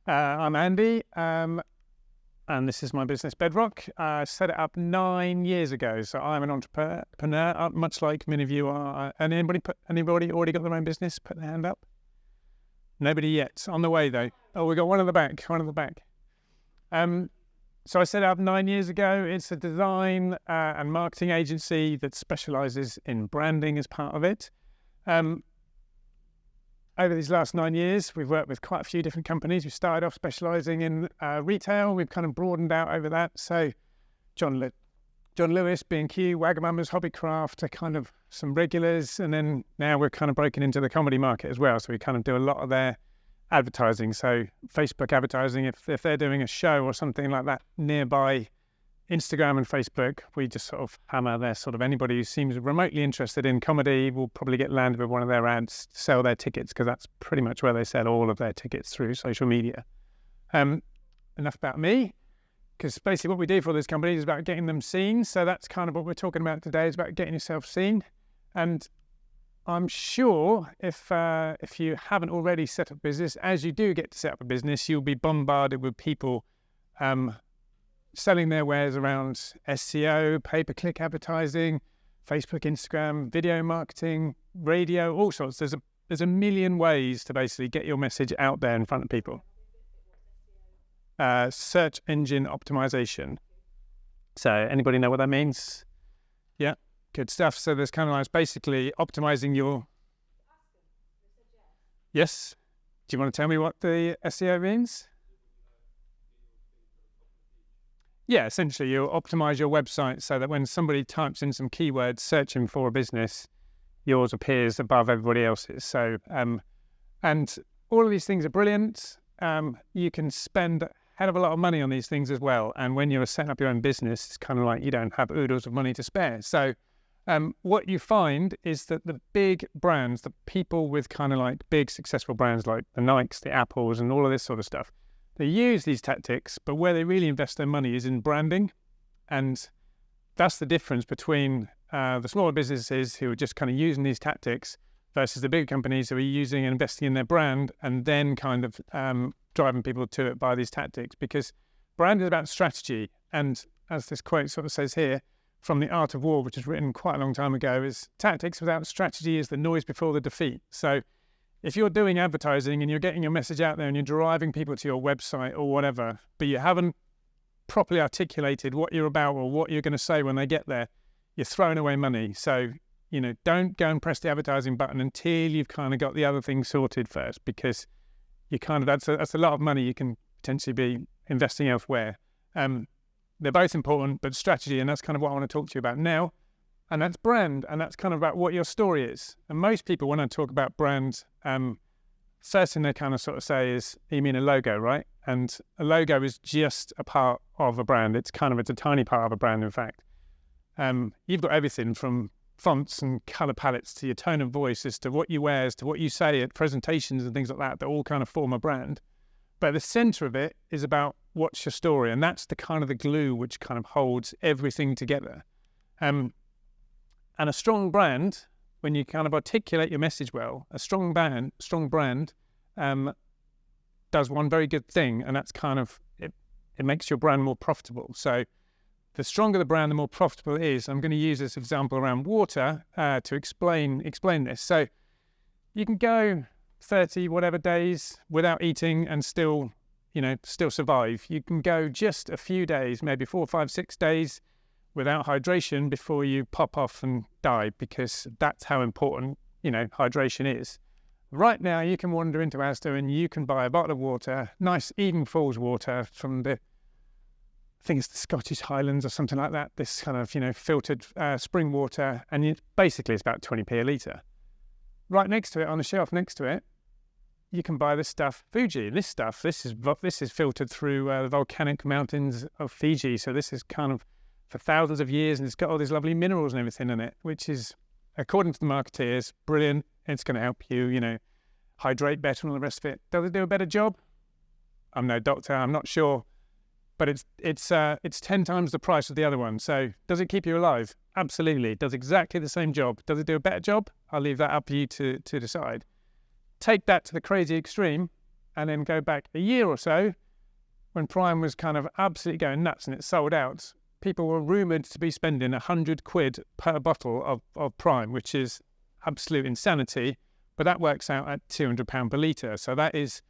I'm Andy, and this is my business, Bedrok. I set it up 9 years ago, so I'm an entrepreneur, much like many of you are. Anybody already got their own business? Put their hand up. Nobody yet. On the way, though. Oh, we got one at the back, So I set it up 9 years ago. It's a design and marketing agency that specialises in branding as part of it. Over these last 9 years, we've worked with quite a few different companies. We started off specialising in retail. We've kind of broadened out over that. So John Lewis, B&Q, Wagamama's, Hobbycraft are kind of some regulars. And then now we're kind of breaking into the comedy market as well. So we kind of do a lot of their advertising. So Facebook advertising, if they're doing a show or something like that nearby, Instagram and Facebook, we just sort of hammer their sort of anybody who seems remotely interested in comedy will probably get landed with one of their ads to sell their tickets, because that's pretty much where they sell all of their tickets, through social media. Enough about me, because basically what we do for these companies is about getting them seen. So that's kind of what we're talking about today, is about getting yourself seen. And I'm sure if you haven't already set up a business, as you do get to set up a business, you'll be bombarded with people selling their wares around SEO, pay-per-click advertising, Facebook, Instagram, video marketing, radio, all sorts. There's a million ways to basically get your message out there in front of people. Search engine optimization. So anybody know what that means? Yeah, good stuff. So there's kind of like basically optimizing your... Yes? Do you want to tell me what the SEO means? Yeah, essentially you'll optimize your website so that when somebody types in some keywords searching for a business, yours appears above everybody else's. So, and all of these things are brilliant. You can spend a hell of a lot of money on these things as well. And when you're setting up your own business, it's kind of like you don't have oodles of money to spare. So what you find is that the big brands, the people with kind of like big successful brands like the Nikes, the Apples and all of this sort of stuff, they use these tactics, but where they really invest their money is in branding. And that's the difference between the smaller businesses who are just kind of using these tactics versus the big companies who are using and investing in their brand and then kind of driving people to it by these tactics. Because brand is about strategy. And as this quote sort of says here, from The Art of War, which was written quite a long time ago, is tactics without strategy is the noise before the defeat. So if you're doing advertising and you're getting your message out there and you're driving people to your website or whatever, but you haven't properly articulated what you're about or what you're going to say when they get there, you're throwing away money. So, don't go and press the advertising button until you've kind of got the other things sorted first, because you kind of, that's a lot of money you can potentially be investing elsewhere. They're both important, but strategy, and that's kind of what I want to talk to you about now. And that's brand, and that's kind of about what your story is. And most people, when I talk about brand, first thing they kind of sort of say is, you mean a logo, right? And a logo is just a part of a brand. It's a tiny part of a brand, in fact. You've got everything from fonts and color palettes to your tone of voice, as to what you wear, as to what you say at presentations and things like that all kind of form a brand. But the center of it is about what's your story, and that's the kind of the glue which kind of holds everything together. And a strong brand, when you kind of articulate your message well, a strong brand does one very good thing, and that's kind of, it makes your brand more profitable. So the stronger the brand, the more profitable it is. I'm going to use this example around water to explain this. So you can go 30 whatever days without eating and still survive. You can go just a few days, maybe 4, 5, 6 days without hydration before you pop off and die, because that's how important, hydration is. Right now, you can wander into Asda and you can buy a bottle of water, nice Eden Falls water from I think it's the Scottish Highlands or something like that, this kind of, filtered spring water, and basically it's about 20p a litre. Right next to it, on the shelf next to it, you can buy this stuff, Fuji. This is filtered through the volcanic mountains of Fiji, so this is kind of for thousands of years, and it's got all these lovely minerals and everything in it, which is, according to the marketeers, brilliant. It's going to help you, hydrate better and all the rest of it. Does it do a better job? I'm no doctor, I'm not sure, but it's 10 times the price of the other one. So does it keep you alive? Absolutely. It does exactly the same job. Does it do a better job? I'll leave that up to you to decide. Take that to the crazy extreme, and then go back a year or so, when Prime was kind of absolutely going nuts and it sold out, people were rumoured to be spending £100 per bottle of Prime, which is absolute insanity, but that works out at £200 per litre. So that is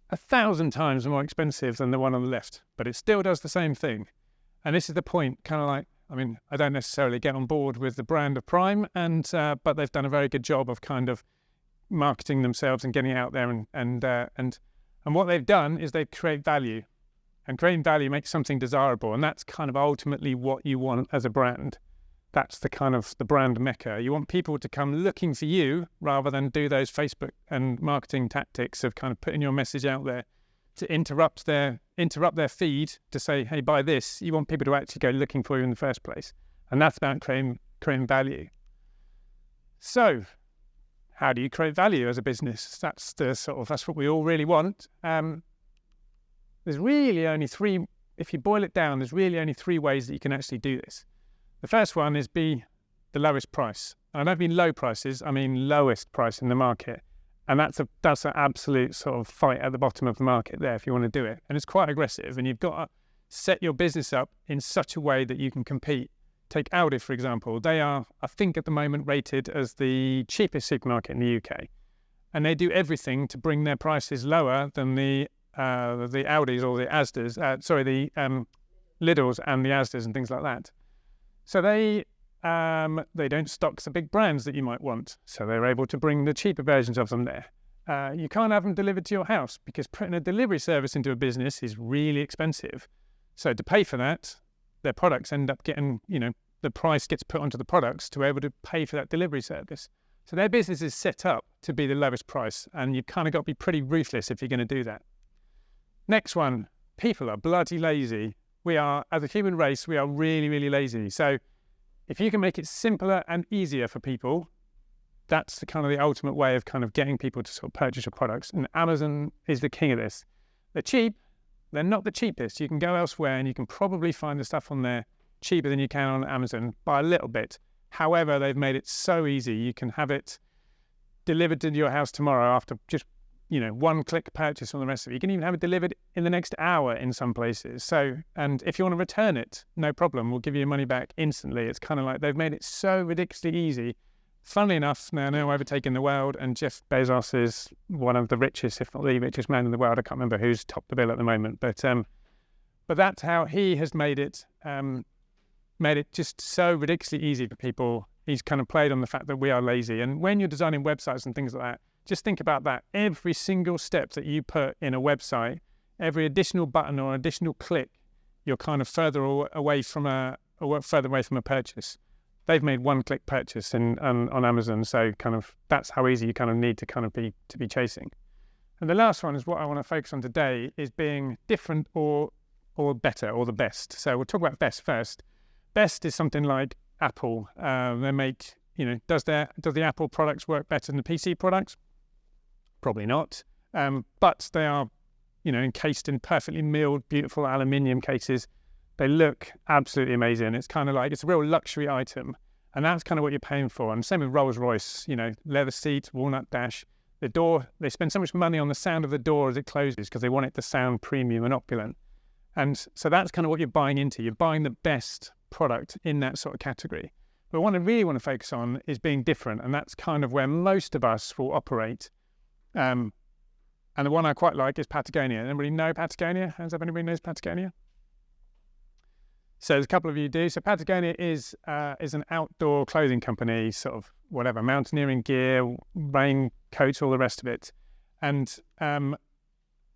1,000 times more expensive than the one on the left, but it still does the same thing. And this is the point, kind of like, I mean, I don't necessarily get on board with the brand of Prime, but they've done a very good job of kind of marketing themselves and getting out there, and what they've done is they create value, and creating value makes something desirable, and that's kind of ultimately what you want as a brand. That's the kind of the brand mecca. You want people to come looking for you rather than do those Facebook and marketing tactics of kind of putting your message out there to interrupt their feed to say, hey, buy this. You want people to actually go looking for you in the first place, and that's about creating value. So how do you create value as a business? That's what we all really want. There's really only three, if you boil it down, there's really only three ways that you can actually do this. The first one is be the lowest price. I don't mean low prices, I mean lowest price in the market. And that's an absolute sort of fight at the bottom of the market there if you want to do it. And it's quite aggressive, and you've got to set your business up in such a way that you can compete. Take Aldi, for example. They are, I think at the moment, rated as the cheapest supermarket in the UK. And they do everything to bring their prices lower than the Aldis or the Asdas, the Lidls and the Asdas and things like that. So they don't stock the big brands that you might want. So they're able to bring the cheaper versions of them there. You can't have them delivered to your house because putting a delivery service into a business is really expensive. So to pay for that, their products end up getting, the price gets put onto the products to be able to pay for that delivery service. So their business is set up to be the lowest price, and you've kind of got to be pretty ruthless if you're going to do that. Next one, people are bloody lazy. We are, as a human race, we are really, really lazy. So if you can make it simpler and easier for people, that's the kind of the ultimate way of kind of getting people to sort of purchase your products. And Amazon is the king of this. They're cheap. They're not the cheapest. You can go elsewhere and you can probably find the stuff on there cheaper than you can on Amazon by a little bit. However, they've made it so easy. You can have it delivered to your house tomorrow after just, one-click purchase on the rest of it. You can even have it delivered in the next hour in some places. So, and if you want to return it, no problem. We'll give you your money back instantly. It's kind of like they've made it so ridiculously easy. Funnily enough, now overtaking the world, and Jeff Bezos is one of the richest, if not the richest man in the world. I can't remember who's topped the bill at the moment, but that's how he has made it just so ridiculously easy for people. He's kind of played on the fact that we are lazy. And when you're designing websites and things like that, just think about that. Every single step that you put in a website, every additional button or additional click, you're kind of further away from a purchase. They've made one-click purchase on Amazon, so kind of that's how easy you kind of need to kind of be chasing. And the last one is what I want to focus on today, is being different or better or the best. So we'll talk about best first. Best is something like Apple. They make, does the Apple products work better than the PC products? Probably not. But they are, encased in perfectly milled, beautiful aluminium cases. They look absolutely amazing. It's kind of like, it's a real luxury item. And that's kind of what you're paying for. And same with Rolls-Royce, leather seats, walnut dash. The door, they spend so much money on the sound of the door as it closes because they want it to sound premium and opulent. And so that's kind of what you're buying into. You're buying the best product in that sort of category. But what I really want to focus on is being different. And that's kind of where most of us will operate. And the one I quite like is Patagonia. Anybody know Patagonia? Hands up, anybody knows Patagonia? So there's a couple of you do. So Patagonia is an outdoor clothing company, sort of whatever, mountaineering gear, rain coats, all the rest of it. And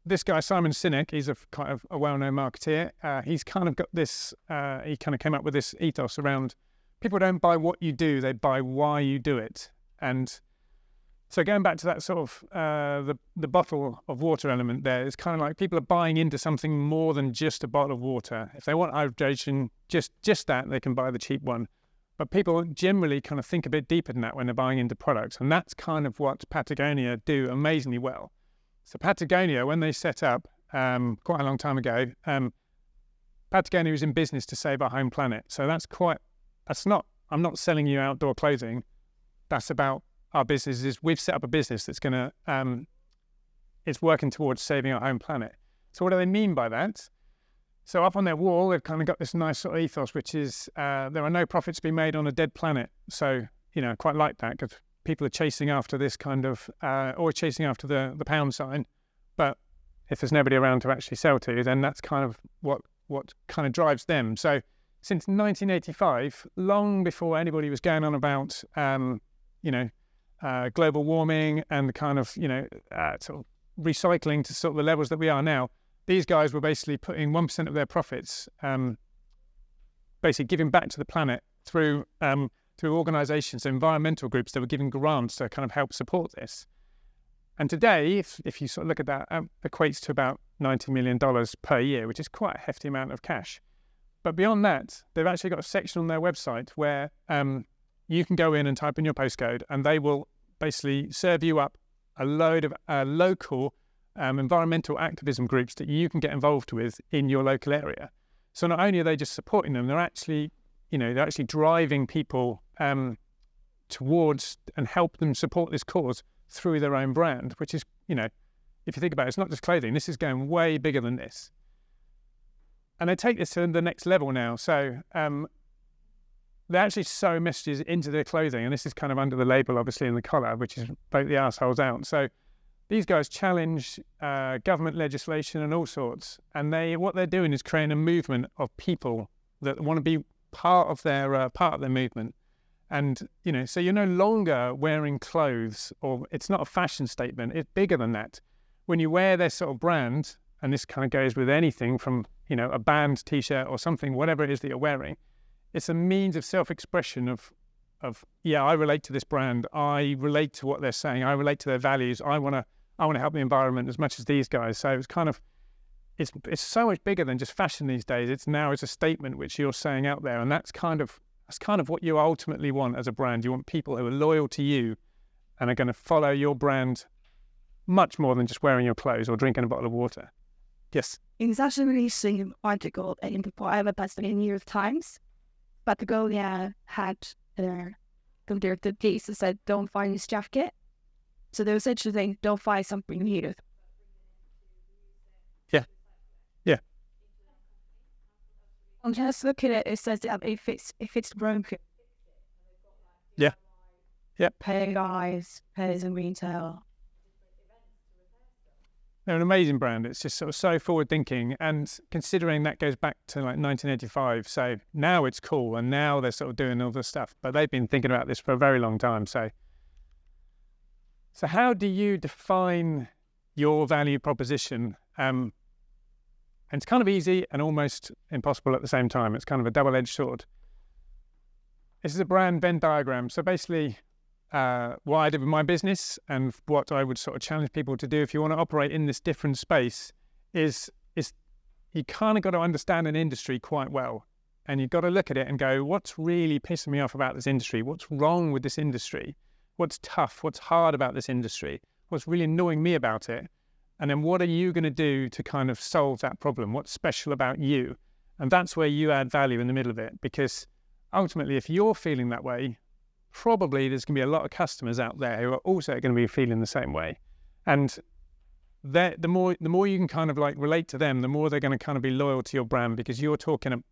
this guy, Simon Sinek, he's kind of a well-known marketeer. He's kind of got this, he kind of came up with this ethos around people don't buy what you do, they buy why you do it. And so going back to that sort of the bottle of water element there, it's kind of like people are buying into something more than just a bottle of water. If they want hydration, just that, they can buy the cheap one. But people generally kind of think a bit deeper than that when they're buying into products. And that's kind of what Patagonia do amazingly well. So Patagonia, when they set up quite a long time ago, Patagonia was in business to save our home planet. So I'm not selling you outdoor clothing. That's about our business. We've set up a business that's going to it's working towards saving our home planet. So what do they mean by that? So up on their wall, they've kind of got this nice sort of ethos, which is there are no profits to be made on a dead planet. So, I quite like that because people are chasing after this kind of, always chasing after the pound sign. But if there's nobody around to actually sell to, then that's kind of what kind of drives them. So since 1985, long before anybody was going on about, global warming and the kind of, sort of recycling to sort of the levels that we are now, these guys were basically putting 1% of their profits, basically giving back to the planet through organisations, environmental groups that were giving grants to kind of help support this. And today, if you sort of look at that, equates to about $90 million per year, which is quite a hefty amount of cash. But beyond that, they've actually got a section on their website where you can go in and type in your postcode, and they will basically serve you up a load of local environmental activism groups that you can get involved with in your local area. So not only are they just supporting them, they're actually driving people towards and help them support this cause through their own brand, which is, if you think about it, it's not just clothing. This is going way bigger than this. And they take this to the next level now. So they actually sew messages into their clothing, and this is kind of under the label, obviously, in the collar, which is vote the arseholes out. So these guys challenge government legislation and all sorts, and what they're doing is creating a movement of people that want to be part of their movement. And so you're no longer wearing clothes, or it's not a fashion statement. It's bigger than that. When you wear their sort of brand, and this kind of goes with anything from a band T-shirt or something, whatever it is that you're wearing, it's a means of self-expression of I relate to this brand. I relate to what they're saying. I relate to their values. I want to help the environment as much as these guys. So it's kind of it's so much bigger than just fashion these days. It's a statement which you're saying out there, and that's kind of what you ultimately want as a brand. You want people who are loyal to you and are going to follow your brand much more than just wearing your clothes or drinking a bottle of water. Yes. It's actually a really interesting article in the New York Times, but the girl had compared the piece that said, "Don't find this jacket." So they were essentially saying, "Don't find something new." Yeah. I'm just looking at it. It says if it's broken. Yeah. Pay guys, pairs in retail. They're an amazing brand. It's just sort of so forward-thinking, and considering that goes back to like 1985, so now it's cool, and now they're sort of doing all this stuff, but they've been thinking about this for a very long time. So how do you define your value proposition? And it's kind of easy and almost impossible at the same time. It's kind of a double-edged sword. This is a brand Venn diagram. So basically, what I did with my business and what I would sort of challenge people to do if you want to operate in this different space is you kind of got to understand an industry quite well, and you've got to look at it and go, what's really pissing me off about this industry? What's wrong with this industry? What's tough? What's hard about this industry? What's really annoying me about it? And then what are you going to do to kind of solve that problem? What's special about you? And that's where you add value in the middle of it, because ultimately, if you're feeling that way, probably there's going to be a lot of customers out there who are also going to be feeling the same way. And the more you can kind of like relate to them, the more they're going to kind of be loyal to your brand, because you're talking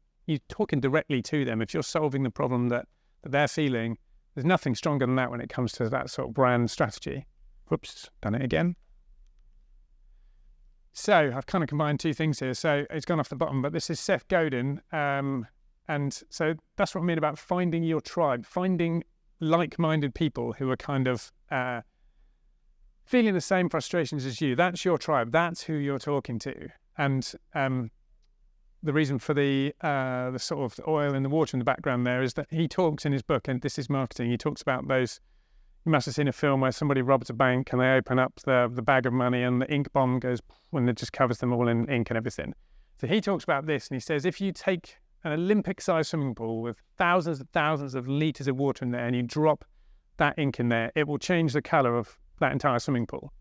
directly to them. If you're solving the problem that they're feeling, there's nothing stronger than that when it comes to that sort of brand strategy. Whoops, done it again. So I've kind of combined two things here. So it's gone off the bottom, but this is Seth Godin. And so that's what I mean about finding your tribe, finding like-minded people who are kind of feeling the same frustrations as you. That's your tribe. That's who you're talking to. And the reason for the sort of oil in the water in the background there is that he talks in his book, and this is marketing, he talks about those. You must have seen a film where somebody robs a bank and they open up the bag of money and the ink bomb goes when it just covers them all in ink and everything. So he talks about this, and he says if you take an Olympic-sized swimming pool with thousands and thousands of litres of water in there and you drop that ink in there, it will change the colour of that entire swimming pool.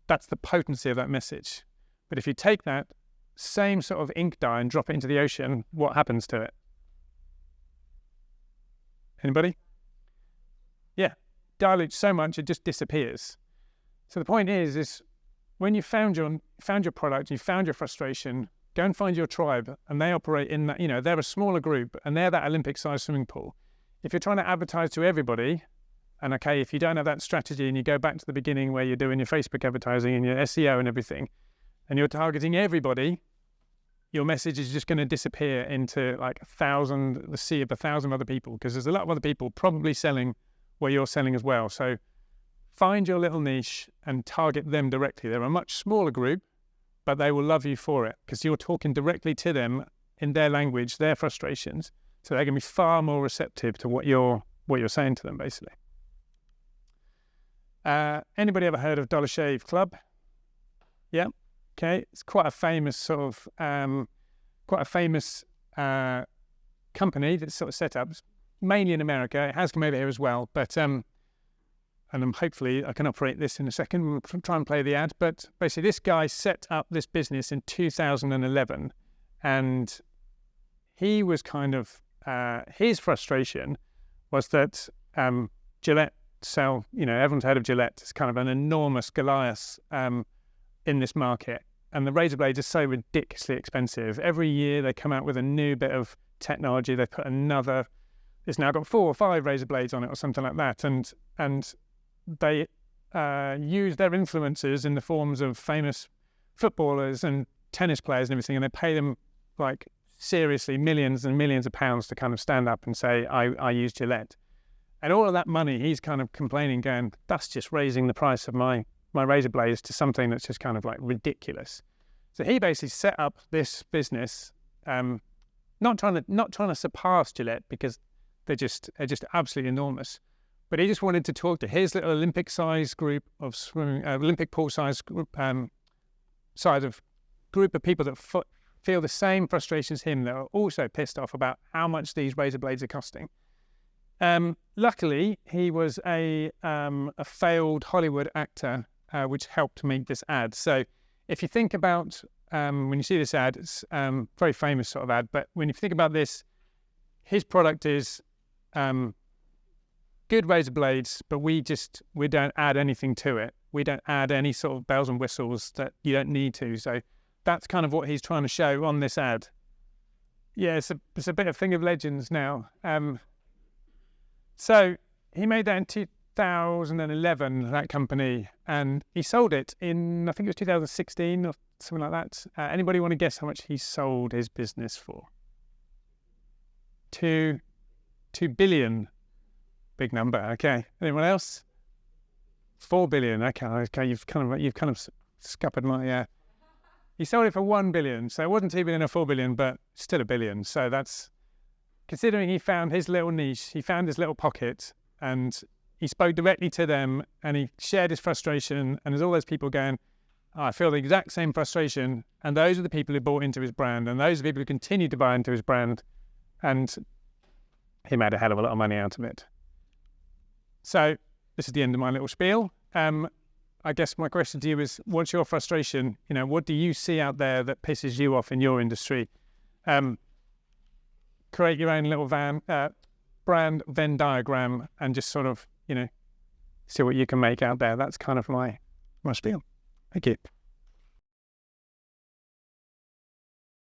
That's the potency of that message. But if you take that same sort of ink dye and drop it into the ocean, what happens to it? Anybody? Yeah, dilutes so much it just disappears. So the point is when you found your product, you found your frustration, go and find your tribe, and they operate in that, they're a smaller group and they're that Olympic-sized swimming pool. If you're trying to advertise to everybody, and okay, if you don't have that strategy and you go back to the beginning where you're doing your Facebook advertising and your SEO and everything, and you're targeting everybody, your message is just going to disappear into like the sea of 1,000 other people, because there's a lot of other people probably selling where you're selling as well. So find your little niche and target them directly. They're a much smaller group, but they will love you for it because you're talking directly to them in their language, their frustrations. So they're going to be far more receptive to what you're saying to them, basically. Anybody ever heard of Dollar Shave Club? Yeah. Okay. It's quite a famous company that's sort of set up mainly in America. It has come over here as well, but and hopefully I can operate this in a second. We'll try and play the ad. But basically, this guy set up this business in 2011, and he was kind of his frustration was that Gillette sell. Everyone's heard of Gillette. It's kind of an enormous Goliath in this market, and the razor blades are so ridiculously expensive. Every year they come out with a new bit of technology. They put another. It's now got 4 or 5 razor blades on it, or something like that, and they use their influencers in the forms of famous footballers and tennis players and everything, and they pay them like seriously millions and millions of pounds to kind of stand up and say, I use Gillette. And all of that money, he's kind of complaining, going, that's just raising the price of my razor blades to something that's just kind of like ridiculous. So he basically set up this business, not trying to surpass Gillette, because they're just absolutely enormous. But he just wanted to talk to his little Olympic-sized group of swimming, Olympic pool-sized group, group of people that feel the same frustration as him, that are also pissed off about how much these razor blades are costing. Luckily, he was a failed Hollywood actor, which helped make this ad. So if you think about, when you see this ad, it's a very famous sort of ad, but when you think about this, his product is good razor blades, but we don't add anything to it. We don't add any sort of bells and whistles that you don't need to. So that's kind of what he's trying to show on this ad. Yeah, it's a bit of thing of legends now. So he made that in 2011, that company, and he sold it in, I think it was 2016 or something like that. Anybody want to guess how much he sold his business for? 2 billion. Big number. Okay. Anyone else? 4 billion. Okay. You've kind of scuppered my. He sold it for 1 billion. So it wasn't 2 billion or 4 billion, but still a billion. So that's, considering he found his little niche, he found his little pocket, and he spoke directly to them, and he shared his frustration. And there's all those people going, oh, I feel the exact same frustration. And those are the people who bought into his brand, and those are the people who continue to buy into his brand. And he made a hell of a lot of money out of it. So this is the end of my little spiel. I guess my question to you is, what's your frustration? What do you see out there that pisses you off in your industry? Create your own little brand Venn diagram and just sort of, see what you can make out there. That's kind of my spiel. Thank you.